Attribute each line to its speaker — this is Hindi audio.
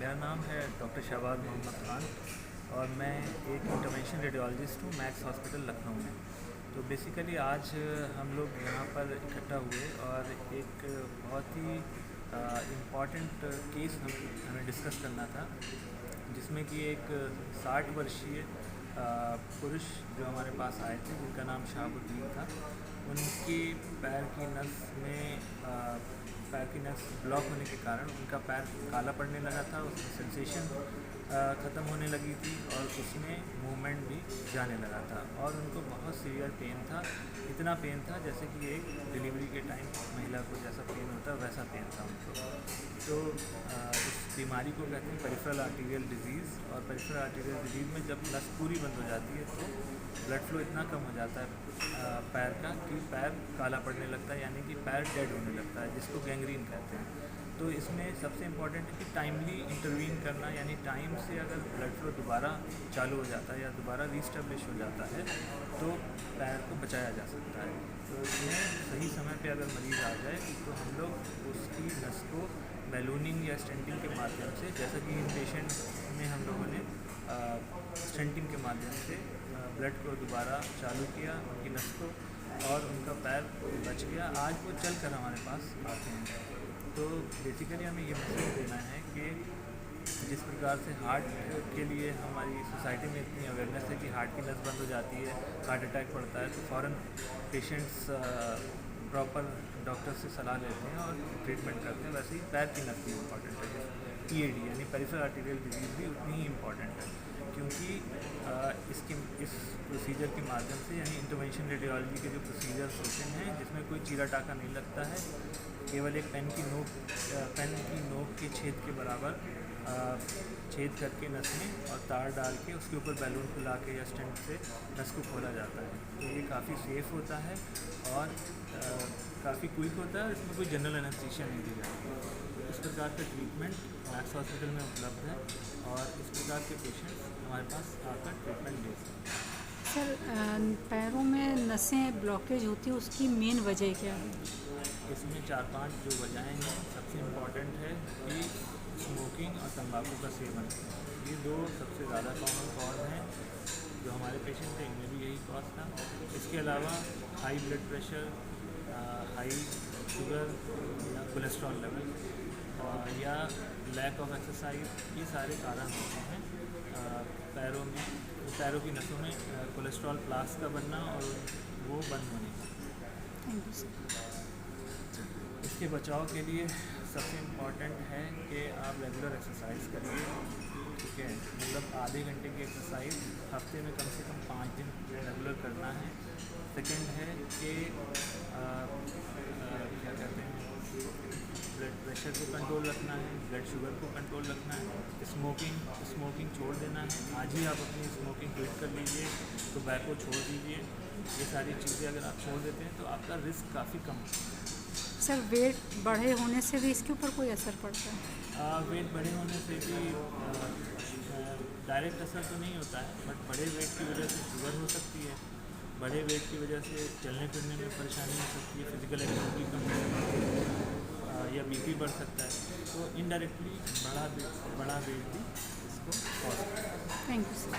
Speaker 1: मेरा नाम है डॉक्टर शहबाज मोहम्मद ख़ान और मैं एक इंटरवेंशन रेडियोलॉजिस्ट हूँ मैक्स हॉस्पिटल लखनऊ में। तो बेसिकली आज हम लोग यहाँ पर इकट्ठा हुए और एक बहुत ही इम्पॉर्टेंट केस हमें डिस्कस करना था, जिसमें कि एक 60 वर्षीय पुरुष जो हमारे पास आए थे, जिनका नाम शहाबुद्दीन था। उनकी पैर की नस में पैर की नस ब्लॉक होने के कारण उनका पैर काला पड़ने लगा था, उसमें सेंसेशन ख़त्म होने लगी थी और उसमें मूवमेंट भी जाने लगा था और उनको बहुत सीवियर पेन था। इतना पेन था जैसे कि एक डिलीवरी के टाइम महिला को जैसा पेन होता है वैसा पेन था उनको। तो इस बीमारी को कहते हैं पेरिफेरल आर्टीरियल डिजीज़, और पेरिफेरल आर्टीरियल डिजीज़ में जब नस पूरी बंद हो जाती है तो ब्लड फ्लो इतना कम हो जाता है पैर का कि पैर काला पड़ने लगता है, यानी कि पैर डेड होने लगता है, जिसको गैंग्रीन कहते हैं। तो इसमें सबसे इम्पॉर्टेंट है कि टाइमली इंटरवीन करना, यानी टाइम से अगर ब्लड फ्लो दोबारा चालू हो जाता है या दोबारा रीस्टेब्लिश हो जाता है तो पैर को बचाया जा सकता है। तो इसमें सही समय पे अगर मरीज़ आ जाए तो हम लोग उसकी नस को बैलूनिंग या स्टेंटिंग के माध्यम से, जैसा कि इन पेशेंट में हम लोगों ने स्टेंटिंग के माध्यम से ब्लड को दोबारा चालू किया उनकी नस को, और उनका पैर बच गया। आज वो चल कर हमारे पास आते हैं। तो बेसिकली हमें ये मैसेज देना है कि जिस प्रकार से हार्ट के लिए हमारी सोसाइटी में इतनी अवेयरनेस है कि हार्ट की नस बंद हो जाती है, हार्ट अटैक पड़ता है, तो फ़ौरन पेशेंट्स प्रॉपर डॉक्टर से सलाह लेते हैं और ट्रीटमेंट करते हैं, वैसे ही पैर की नस भी इम्पॉर्टेंट है। PAD यानी पेरिफेरल आर्टीरियल डिजीज़ भी उतनी ही इम्पॉर्टेंट है, क्योंकि इस प्रोसीजर के माध्यम से, यानी इंटरवेंशन रेडियोलॉजी के जो प्रोसीजर्स होते हैं जिसमें कोई चीरा टाका नहीं लगता है, केवल एक पेन की नोक के छेद के बराबर छेद करके नस में और तार डाल के उसके ऊपर बैलून फुला के या स्टेंट से नस को खोला जाता है। तो ये काफ़ी सेफ़ होता है और काफ़ी क्विक होता है, इसमें कोई जनरल एनेस्थीसिया नहीं दी जाती। तो इस प्रकार का ट्रीटमेंट मैक्स हॉस्पिटल में उपलब्ध है और इस प्रकार के पेशेंट्स हमारे पास आकर ट्रीटमेंट ले सकते हैं।
Speaker 2: सर, पैरों में नसें ब्लॉकेज होती है, उसकी मेन वजह क्या है?
Speaker 1: इसमें 4-5 जो वजहें हैं। सबसे इम्पॉर्टेंट है कि स्मोकिंग और तंबाकू का सेवन, ये दो सबसे ज़्यादा कॉमन कॉज हैं जो हमारे पेशेंट थे, इनमें भी यही कॉज था। इसके अलावा high blood pressure, high sugar या कोलेस्ट्रॉल लेवल या लैक ऑफ एक्सरसाइज, ये सारे कारण होते हैं पैरों की नसों में कोलेस्ट्रॉल प्लास का बनना और वो बंद होने का।
Speaker 2: Thank you sir.
Speaker 1: इसके बचाव के लिए सबसे इम्पॉर्टेंट है कि आप रेगुलर एक्सरसाइज करिए, ठीक है। मतलब आधे घंटे की एक्सरसाइज हफ्ते में कम से कम 5 दिन रेगुलर करना है। सेकंड है कि क्या कहते हैं, ब्लड प्रेशर को कंट्रोल रखना है, ब्लड शुगर को कंट्रोल रखना है। स्मोकिंग छोड़ देना है। आज ही आप अपनी स्मोकिंग क्विट कर लीजिए, टोबैको छोड़ दीजिए। ये सारी चीज़ें अगर आप छोड़ देते हैं तो आपका रिस्क काफ़ी कम होता है।
Speaker 2: सर, वेट बढ़े होने से भी इसके ऊपर कोई असर पड़ता है?
Speaker 1: वेट बढ़े होने से भी डायरेक्ट असर तो नहीं होता है, बट बड़े वेट की वजह से शुगर हो सकती है, बड़े वेट की वजह से चलने फिरने में परेशानी हो सकती है, फिजिकल एक्टिविटी कम हो सकती है या BP बढ़ सकता है। तो इनडायरेक्टली बड़ा वेट भी इसको कॉज करता है।
Speaker 2: Thank you sir.